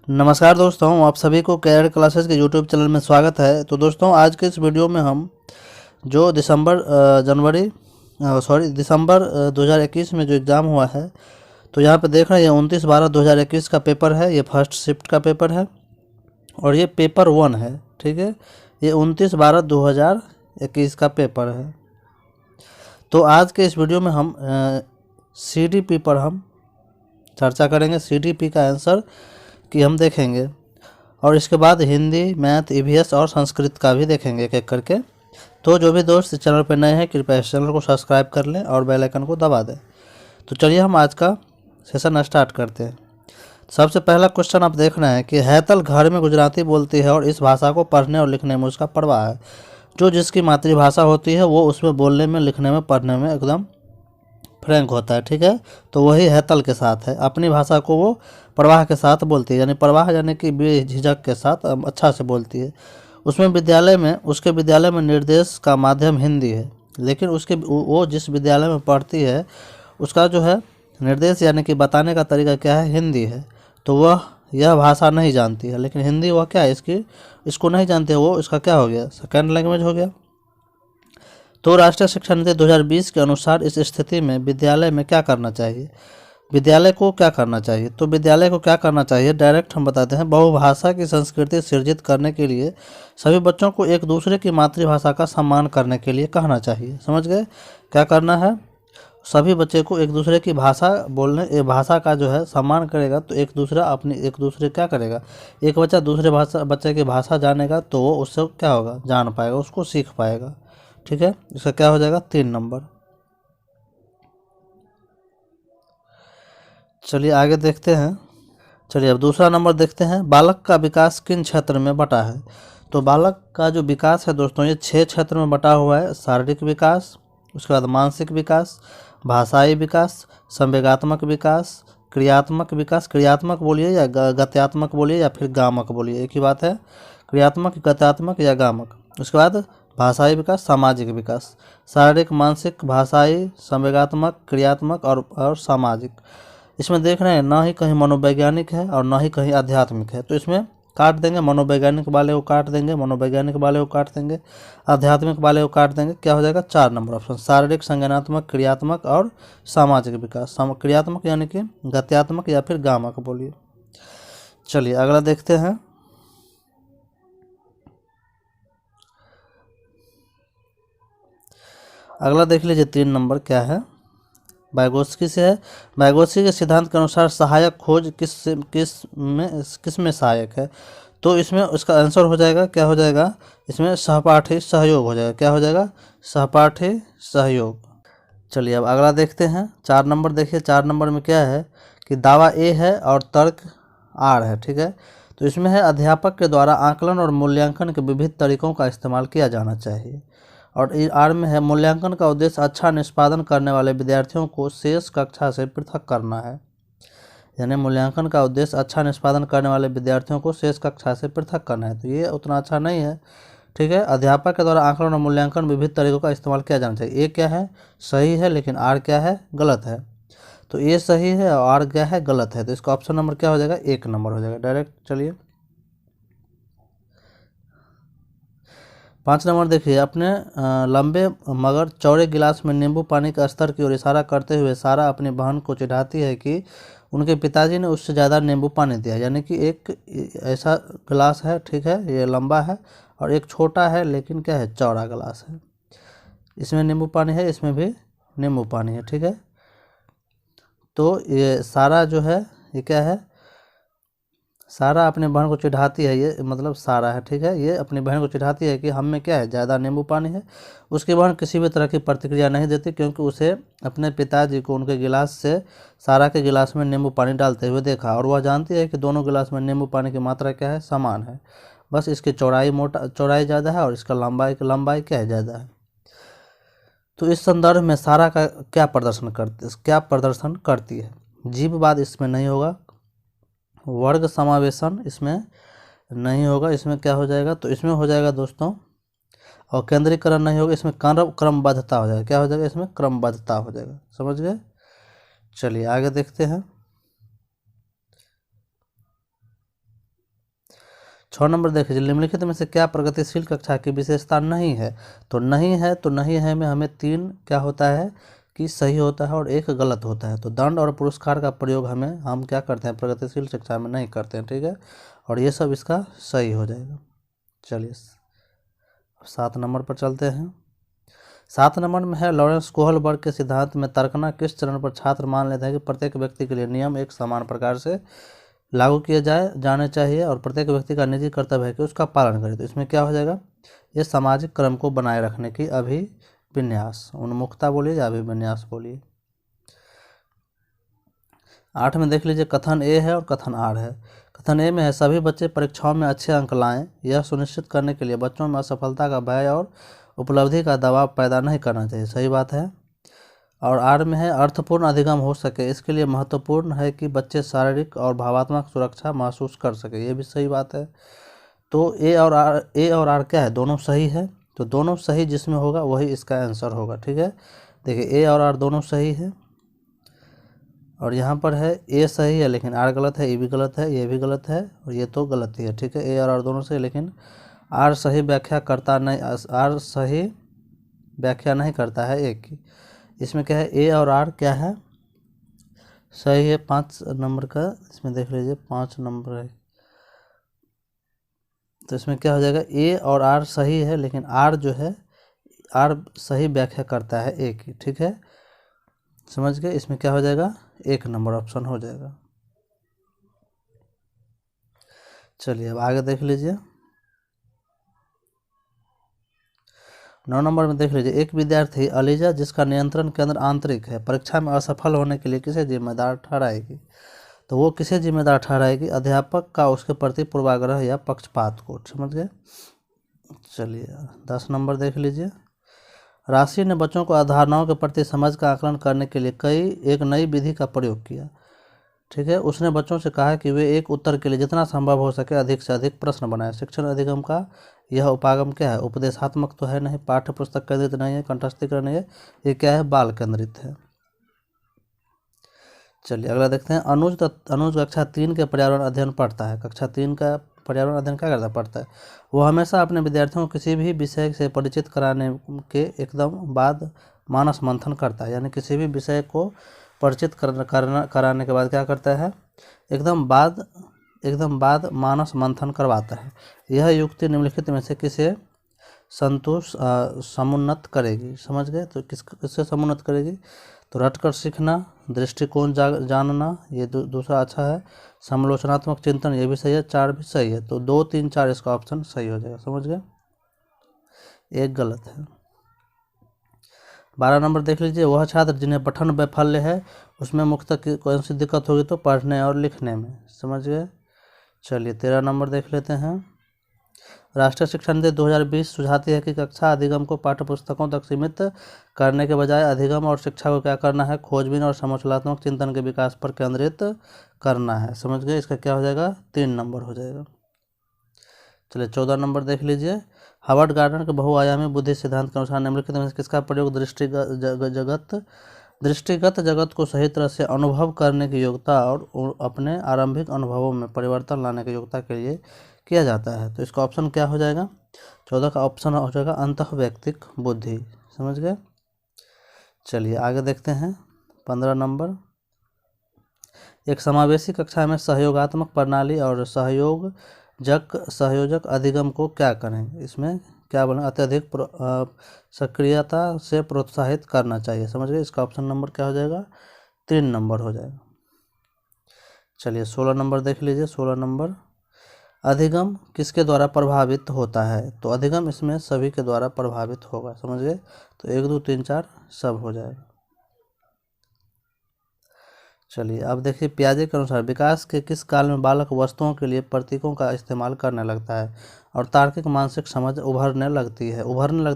नमस्कार दोस्तों, आप सभी को कैरियर क्लासेस के यूट्यूब चैनल में स्वागत है। तो दोस्तों, आज के इस वीडियो में हम जो दिसंबर 2021 में जो एग्ज़ाम हुआ है, तो यहाँ पे देख रहे हैं ये 29/12/2021 का पेपर है। ये फर्स्ट शिफ्ट का पेपर है और ये पेपर 1 है। ठीक है, ये 29/12/2021 का पेपर है। तो आज के इस वीडियो में हम CDP पर हम चर्चा करेंगे। CDP का आंसर कि हम देखेंगे और इसके बाद हिंदी, मैथ, EVS और संस्कृत का भी देखेंगे एक एक करके। तो जो भी दोस्त इस चैनल पर नए हैं, कृपया इस चैनल को सब्सक्राइब कर लें और बेल आइकन को दबा दें। तो चलिए हम आज का सेशन स्टार्ट करते हैं। सबसे पहला क्वेश्चन आप देख रहे हैं कि हैतल घर में गुजराती बोलती है और इस भाषा को पढ़ने और लिखने में उसका परवाह है। जो जिसकी मातृभाषा होती है वो उसमें बोलने में, लिखने में, पढ़ने में एकदम फ्रैंक होता है। ठीक है, तो वही हैतल के साथ है। अपनी भाषा को वो प्रवाह के साथ बोलती है, यानी प्रवाह यानी कि बेझिझक के साथ अच्छा से बोलती है। उसके विद्यालय में निर्देश का माध्यम हिंदी है, लेकिन वो जिस विद्यालय में पढ़ती है उसका जो है निर्देश यानी कि बताने का तरीका क्या है, हिंदी है। तो वह यह भाषा नहीं जानती है, लेकिन हिंदी वह क्या है, इसको नहीं जानते, वो इसका क्या हो गया, सेकेंड लैंग्वेज हो गया। तो राष्ट्रीय शिक्षा नीति 2020 के अनुसार इस स्थिति में विद्यालय में क्या करना चाहिए? विद्यालय को क्या करना चाहिए? तो विद्यालय को क्या करना चाहिए, डायरेक्ट हम बताते हैं। बहुभाषा की संस्कृति सृजित करने के लिए सभी बच्चों को एक दूसरे की मातृभाषा का सम्मान करने के लिए कहना चाहिए। समझ गए? क्या करना है? सभी बच्चे को एक दूसरे की भाषा का जो है सम्मान करेगा, तो एक दूसरे क्या करेगा, एक बच्चा दूसरे बच्चे की भाषा जानेगा तो वो उससे क्या होगा, जान पाएगा, उसको सीख पाएगा। ठीक है, इसका क्या हो जाएगा, 3 नंबर। चलिए आगे देखते हैं। चलिए अब दूसरा नंबर देखते हैं। बालक का विकास किन क्षेत्र में बटा है? तो बालक का जो विकास है दोस्तों, ये 6 क्षेत्र में बटा हुआ है। शारीरिक विकास, उसके बाद मानसिक विकास, भाषाई विकास, संवेगात्मक विकास, क्रियात्मक विकास। क्रियात्मक बोलिए या गत्यात्मक बोलिए या फिर गामक बोलिए, एक ही बात है। क्रियात्मक, गत्यात्मक या गामक। उसके बाद भाषाई विकास, सामाजिक विकास। शारीरिक, मानसिक, भाषाई, संवेगात्मक, क्रियात्मक और सामाजिक। इसमें देख रहे हैं ना ही कहीं मनोवैज्ञानिक है और ना ही कहीं आध्यात्मिक है, तो इसमें काट देंगे। मनोवैज्ञानिक वाले को काट देंगे, मनोवैज्ञानिक वाले को काट देंगे, आध्यात्मिक वाले को काट देंगे। क्या हो जाएगा, 4 नंबर ऑप्शन। शारीरिक, संज्ञानात्मक, क्रियात्मक और सामाजिक विकास। क्रियात्मक यानी कि गत्यात्मक या फिर गामक बोलिए। चलिए अगला देखते हैं। अगला देख लीजिए, 3 नंबर क्या है, वाइगोत्स्की से है। वाइगोत्स्की के सिद्धांत के अनुसार सहायक खोज किस में सहायक है? तो इसमें उसका आंसर हो जाएगा, क्या हो जाएगा, इसमें सहपाठी सहयोग हो जाएगा। क्या हो जाएगा, सहपाठी सहयोग। चलिए अब अगला देखते हैं। 4 नंबर देखिए। 4 नंबर में क्या है कि दावा ए है और तर्क आर है। ठीक है, तो इसमें है अध्यापक के द्वारा आकलन और मूल्यांकन के विविध तरीकों का इस्तेमाल किया जाना चाहिए। और आर में है मूल्यांकन का उद्देश्य अच्छा निष्पादन करने वाले विद्यार्थियों को शेष कक्षा से पृथक करना है। यानी मूल्यांकन का उद्देश्य अच्छा निष्पादन करने वाले विद्यार्थियों को शेष कक्षा से पृथक करना है, तो ये उतना अच्छा नहीं है। ठीक है, अध्यापक के द्वारा आकलन और मूल्यांकन विविध तरीकों का इस्तेमाल किया जाना चाहिए। ए क्या है, सही है, लेकिन आर क्या है, गलत है। तो ए सही है और आर क्या है, गलत है। तो इसका ऑप्शन नंबर क्या हो जाएगा, 1 नंबर हो जाएगा डायरेक्ट। चलिए 5 नंबर देखिए। अपने लंबे मगर चौड़े गिलास में नींबू पानी का स्तर की ओर इशारा करते हुए सारा अपनी बहन को चिढ़ाती है कि उनके पिताजी ने उससे ज़्यादा नींबू पानी दिया। यानी कि एक ऐसा गिलास है, ठीक है, ये लंबा है, और एक छोटा है लेकिन क्या है, चौड़ा गिलास है। इसमें नींबू पानी है, इसमें भी नींबू पानी है। ठीक है, तो ये सारा जो है, ये क्या है, सारा अपनी बहन को चिढ़ाती है, ये मतलब सारा है। ठीक है, ये अपनी बहन को चिढ़ाती है कि हम में क्या है, ज़्यादा नींबू पानी है। उसकी बहन किसी भी तरह की प्रतिक्रिया नहीं देती, क्योंकि उसे अपने पिताजी को उनके गिलास से सारा के गिलास में नींबू पानी डालते हुए देखा, और वह जानती है कि दोनों गिलास में नींबू पानी की मात्रा क्या है, समान है। बस इसकी चौड़ाई ज़्यादा है और इसका लंबाई क्या है, ज़्यादा है। तो इस संदर्भ में सारा का क्या प्रदर्शन करती है, जीववाद इसमें नहीं होगा, वर्ग समावेशन इसमें नहीं होगा। इसमें क्या हो जाएगा, तो इसमें हो जाएगा दोस्तों, और केंद्रीकरण नहीं होगा, इसमें क्रमबद्धता हो जाएगा। क्या हो जाएगा, इसमें क्रमबद्धता हो जाएगा। समझ गए? चलिए आगे देखते हैं। 6 नंबर देखिए, निम्नलिखित में से क्या प्रगतिशील कक्षा की विशेषता नहीं है। तो नहीं है में हमें 3 क्या होता है कि सही होता है और 1 गलत होता है। तो दंड और पुरस्कार का प्रयोग हम क्या करते हैं, प्रगतिशील शिक्षा में नहीं करते हैं, ठीक है। और ये सब इसका सही हो जाएगा। चलिए 7 नंबर पर चलते हैं। 7 नंबर में है, लॉरेंस कोहलबर्ग के सिद्धांत में तर्कना किस चरण पर छात्र मान लेते हैं कि प्रत्येक व्यक्ति के लिए नियम एक समान प्रकार से लागू किए जाने चाहिए और प्रत्येक व्यक्ति का निजी कर्तव्य है कि उसका पालन करे। तो इसमें क्या हो जाएगा, ये सामाजिक क्रम को बनाए रखने की अभिविन्यास, उन्मुखता बोलिए या अभिविन्यास बोलिए। 8 में देख लीजिए, कथन ए है और कथन आर है। कथन ए में है, सभी बच्चे परीक्षाओं में अच्छे अंक लाएं। यह सुनिश्चित करने के लिए बच्चों में असफलता का भय और उपलब्धि का दबाव पैदा नहीं करना चाहिए। सही बात है। और आर में है, अर्थपूर्ण अधिगम हो सके इसके लिए महत्वपूर्ण है कि बच्चे शारीरिक और भावनात्मक सुरक्षा महसूस कर सके। ये भी सही बात है। तो ए और आर क्या है, दोनों सही है। तो दोनों सही जिसमें होगा वही इसका आंसर होगा, ठीक है। देखिए ए और आर दोनों सही है और यहाँ पर है ए सही है लेकिन आर गलत है, ए भी गलत है, ये भी गलत है और ये तो गलत ही है, ठीक है। ए और आर दोनों सही, लेकिन आर सही व्याख्या करता नहीं, आर सही व्याख्या नहीं करता है ए की। इसमें क्या है, ए और आर क्या है, सही है। 5 नंबर का इसमें देख लीजिए, 5 नंबर है। तो इसमें क्या हो जाएगा, ए और आर सही है लेकिन आर जो है, आर सही व्याख्या करता है ए की, ठीक है। समझ गए। इसमें क्या हो जाएगा, 1 नंबर ऑप्शन हो जाएगा। चलिए अब आगे देख लीजिए। 9 नंबर में देख लीजिए, एक विद्यार्थी अलीजा जिसका नियंत्रण केंद्र आंतरिक है परीक्षा में असफल होने के लिए किसे जिम्मेदार ठहराएगी। तो वो किसे जिम्मेदार ठहराएगी, अध्यापक का उसके प्रति पूर्वाग्रह या पक्षपात को। समझ गए। चलिए 10 नंबर देख लीजिए। राशि ने बच्चों को अवधारणाओं के प्रति समझ का आकलन करने के लिए एक नई विधि का प्रयोग किया, ठीक है। उसने बच्चों से कहा कि वे एक उत्तर के लिए जितना संभव हो सके अधिक से अधिक प्रश्न बनाएं। शिक्षण अधिगम का यह उपागम क्या है, उपदेशात्मक तो है नहीं, पाठ्य पुस्तक केंद्रित नहीं है, कंठस्थीकरण नहीं है, ये क्या है, बाल केंद्रित है। चलिए अगला देखते हैं। अनुज कक्षा 3 के पर्यावरण अध्ययन पढ़ता है। कक्षा 3 का पर्यावरण अध्ययन क्या करता पढ़ता है, वो हमेशा अपने विद्यार्थियों को किसी भी विषय से परिचित कराने के एकदम बाद मानस मंथन करता है। यानी किसी भी विषय को परिचित कराने के बाद क्या करता है, एकदम बाद मानस मंथन करवाता है। यह युक्ति निम्नलिखित में से किसे समुन्नत करेगी। समझ गए। तो किससे समुन्नत करेगी, तो रटकर सीखना, दृष्टिकोण जानना, ये दूसरा अच्छा है। समालोचनात्मक चिंतन, ये भी सही है। 4 भी सही है। तो 2, 3, 4 इसका ऑप्शन सही हो जाएगा। समझ गए। 1 गलत है। 12 नंबर देख लीजिए, वह छात्र जिन्हें पठन वैफल्य है उसमें मुख्यतः कौन सी दिक्कत होगी, तो पढ़ने और लिखने में। समझ गए। चलिए 13 नंबर देख लेते हैं। राष्ट्रीय शिक्षा नीति 2020 सुझाती है कि कक्षा अधिगम को पाठ्यपुस्तकों तक सीमित करने के बजाय अधिगम और शिक्षा को क्या करना है, खोजबीन और समालोचनात्मक चिंतन के विकास पर केंद्रित करना है। समझ गए। इसका क्या हो जाएगा, 3 नंबर हो जाएगा। चलिए 14 नंबर देख लीजिए। हार्वर्ड गार्डन के बहुआयामी बुद्धि सिद्धांत के अनुसार निम्नलिखित में से किसका प्रयोग दृष्टिगत जगत को सही तरह से अनुभव करने की योग्यता और अपने आरंभिक अनुभवों में परिवर्तन लाने की योग्यता के लिए किया जाता है। तो इसका ऑप्शन क्या हो जाएगा, 14 का ऑप्शन हो जाएगा अंतःवैयक्तिक बुद्धि। समझ गए। चलिए आगे देखते हैं। 15 नंबर, एक समावेशी कक्षा में सहयोगात्मक प्रणाली और सहयोजक अधिगम को क्या करें, इसमें क्या बोलें, अत्यधिक सक्रियता से प्रोत्साहित करना चाहिए। समझ गए। इसका ऑप्शन नंबर क्या हो जाएगा, 3 नंबर हो जाएगा। चलिए 16 नंबर देख लीजिए। 16 नंबर, अधिगम किसके द्वारा प्रभावित होता है, तो अधिगम इसमें सभी के द्वारा प्रभावित होगा। समझ गए। तो 1, 2, 3, 4 सब हो जाएगा। चलिए अब देखिए, पियाजे के अनुसार विकास के किस काल में बालक वस्तुओं के लिए प्रतीकों का इस्तेमाल करने लगता है और तार्किक मानसिक समझ उभरने लगती है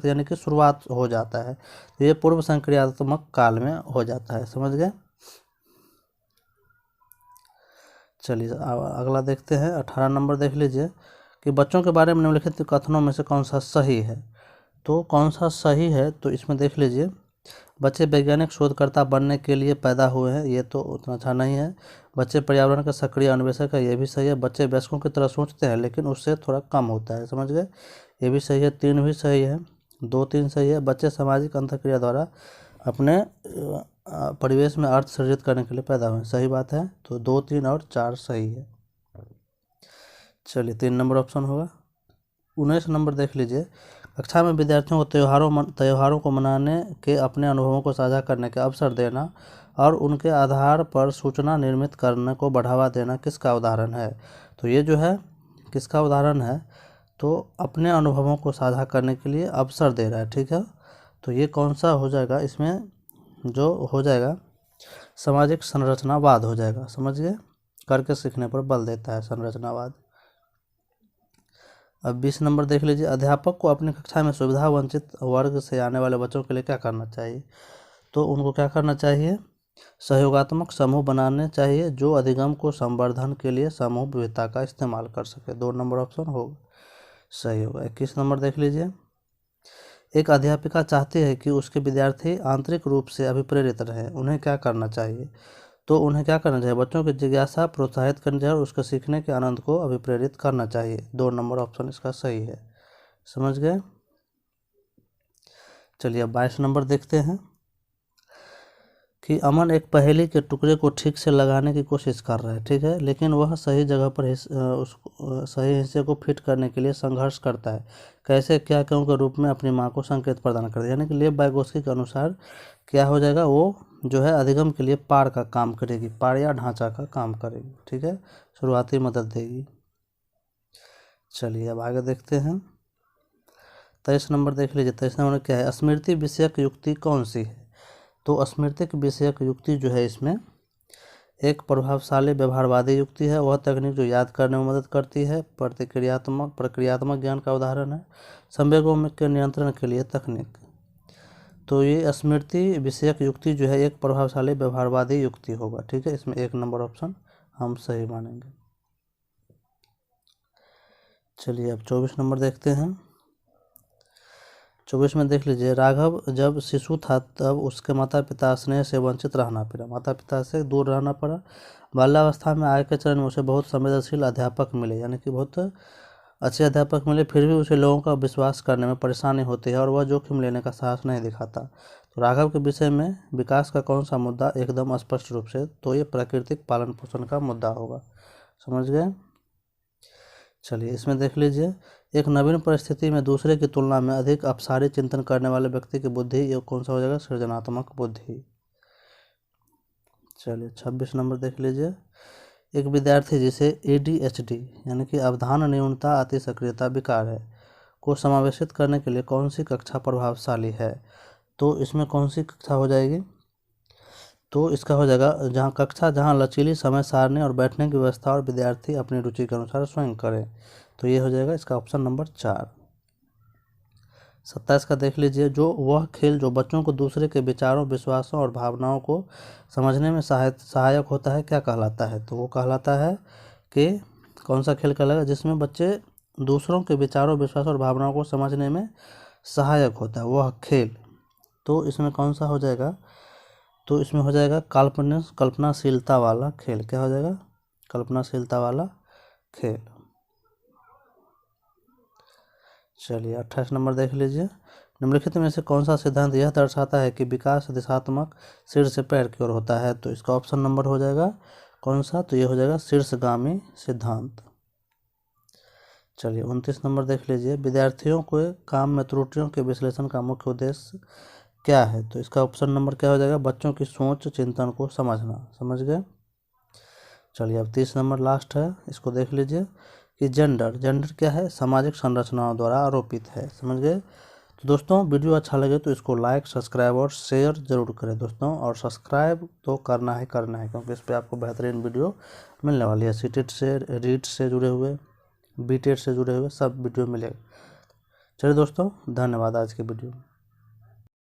यानी कि शुरुआत हो जाता है। तो ये पूर्व संक्रियात्मक काल में हो जाता है। समझ गए। चलिए अगला देखते हैं। 18 नंबर देख लीजिए कि बच्चों के बारे में निम्नलिखित कथनों में से कौन सा सही है। तो कौन सा सही है, तो इसमें देख लीजिए, बच्चे वैज्ञानिक शोधकर्ता बनने के लिए पैदा हुए हैं, ये तो उतना अच्छा नहीं है। बच्चे पर्यावरण का सक्रिय अन्वेषक है, ये भी सही है। बच्चे वयस्कों की तरह सोचते हैं लेकिन उससे थोड़ा कम होता है, समझ गए, ये भी सही है। 3 भी सही है, 2 3 सही है। बच्चे सामाजिक अंतःक्रिया द्वारा अपने परिवेश में अर्थ सृजित करने के लिए पैदा हुए, सही बात है। तो 2 3 और 4 सही है। चलिए 3 नंबर ऑप्शन होगा। 19 नंबर देख लीजिए। कक्षा में विद्यार्थियों को त्योहारों को मनाने के अपने अनुभवों को साझा करने का अवसर देना और उनके आधार पर सूचना निर्मित करने को बढ़ावा देना किसका उदाहरण है? तो ये जो है किसका उदाहरण है? तो अपने अनुभवों को साझा करने के लिए अवसर दे रहा है, ठीक है। तो ये कौन सा हो जाएगा? इसमें जो हो जाएगा सामाजिक संरचनावाद हो जाएगा, समझ गए। करके सीखने पर बल देता है संरचनावाद। अब 20 नंबर देख लीजिए। अध्यापक को अपनी कक्षा में सुविधा वंचित वर्ग से आने वाले बच्चों के लिए क्या करना चाहिए? तो उनको क्या करना चाहिए? सहयोगात्मक समूह बनाने चाहिए जो अधिगम को संवर्धन के लिए समूह विविधता का इस्तेमाल कर सके। 2 नंबर ऑप्शन होगा, सही होगा। 21 नंबर देख लीजिए। एक अध्यापिका चाहती है कि उसके विद्यार्थी आंतरिक रूप से अभिप्रेरित रहें, उन्हें क्या करना चाहिए? तो उन्हें क्या करना चाहिए? बच्चों की जिज्ञासा प्रोत्साहित करनी चाहिए और उसके सीखने के आनंद को अभिप्रेरित करना चाहिए। 2 नंबर ऑप्शन इसका सही है, समझ गए। चलिए अब 22 नंबर देखते हैं कि अमन एक पहेली के टुकड़े को ठीक से लगाने की कोशिश कर रहा है, ठीक है, लेकिन वह सही जगह पर सही हिस्से को फिट करने के लिए संघर्ष करता है। कैसे, क्या क्यों के रूप में अपनी माँ को संकेत प्रदान करता है। यानी कि लेव वाइगोत्स्की के अनुसार क्या हो जाएगा? वो जो है अधिगम के लिए पार का काम करेगी, पार या ढांचा का काम करेगी, ठीक है, शुरुआती मदद देगी। चलिए अब आगे देखते हैं। 23 नंबर देख लीजिए। 23 नंबर क्या है? स्मृति विषयक युक्ति कौन सी है? तो स्मृतिक विषयक युक्ति जो है इसमें एक प्रभावशाली व्यवहारवादी युक्ति है। वह तकनीक जो याद करने में मदद करती है। प्रक्रियात्मक ज्ञान का उदाहरण है। संवेगों में के नियंत्रण के लिए तकनीक। तो ये स्मृति विषयक युक्ति जो है एक प्रभावशाली व्यवहारवादी युक्ति होगा, ठीक है। इसमें 1 नंबर ऑप्शन हम सही मानेंगे। चलिए अब 24 नंबर देखते हैं। 24 में देख लीजिए। राघव जब शिशु था तब उसके माता पिता स्नेह से वंचित रहना पड़ा, माता पिता से दूर रहना पड़ा। बाल्यावस्था में आय के चरण में उसे बहुत संवेदनशील अध्यापक मिले, यानी कि बहुत अच्छे अध्यापक मिले, फिर भी उसे लोगों का विश्वास करने में परेशानी होती है और वह जोखिम लेने का साहस नहीं दिखाता। तो राघव के विषय में विकास का कौन सा मुद्दा एकदम स्पष्ट रूप से? तो ये प्राकृतिक पालन पोषण का मुद्दा होगा, समझ गए। चलिए इसमें देख लीजिए। एक नवीन परिस्थिति में दूसरे की तुलना में अधिक अपसारी चिंतन करने वाले व्यक्ति की बुद्धि, ये कौन सा हो जाएगा? सृजनात्मक बुद्धि। चलिए 26 नंबर देख लीजिए। एक विद्यार्थी जिसे ADHD यानी कि अवधान न्यूनता अति सक्रियता विकार है को समावेशित करने के लिए कौन सी कक्षा प्रभावशाली है? तो इसमें कौन सी कक्षा हो जाएगी? तो इसका हो जाएगा जहाँ लचीली समय सारणी और बैठने की व्यवस्था और विद्यार्थी अपनी रुचि के अनुसार स्वयं करें। तो ये हो जाएगा इसका ऑप्शन नंबर 4। 27 का देख लीजिए। जो वह खेल जो बच्चों को दूसरे के विचारों, विश्वासों और भावनाओं को समझने में सहायक होता है क्या कहलाता है? तो वो कहलाता है कि कौन सा खेल कहलाएगा? जिसमें बच्चे दूसरों के विचारों, विश्वासों और भावनाओं को समझने में सहायक होता है वह खेल। तो इसमें कौन सा हो जाएगा? तो इसमें हो जाएगा कल्पनाशीलता वाला खेल। क्या हो जाएगा? कल्पनाशीलता वाला खेल। चलिए 28 नंबर देख लीजिए। निम्नलिखित में से कौन सा सिद्धांत यह दर्शाता है कि विकास दिशात्मक सिर से पैर की ओर होता है? तो इसका ऑप्शन नंबर हो जाएगा कौन सा? तो ये हो जाएगा शीर्षगामी सिद्धांत। चलिए 29 नंबर देख लीजिए। विद्यार्थियों को काम में त्रुटियों के विश्लेषण का मुख्य उद्देश्य क्या है? तो इसका ऑप्शन नंबर क्या हो जाएगा? बच्चों की सोच चिंतन को समझना, समझ गए। चलिए अब 30 नंबर लास्ट है, इसको देख लीजिए कि जेंडर क्या है? सामाजिक संरचनाओं द्वारा आरोपित है, समझ गए। तो दोस्तों वीडियो अच्छा लगे तो इसको लाइक, सब्सक्राइब और शेयर जरूर करें दोस्तों। और सब्सक्राइब तो करना है क्योंकि इस पर आपको बेहतरीन वीडियो मिलने वाली है। सीटेट से, रीट से जुड़े हुए, बीटेट से जुड़े हुए सब वीडियो मिलेगा। चलिए दोस्तों, धन्यवाद आज के वीडियो में।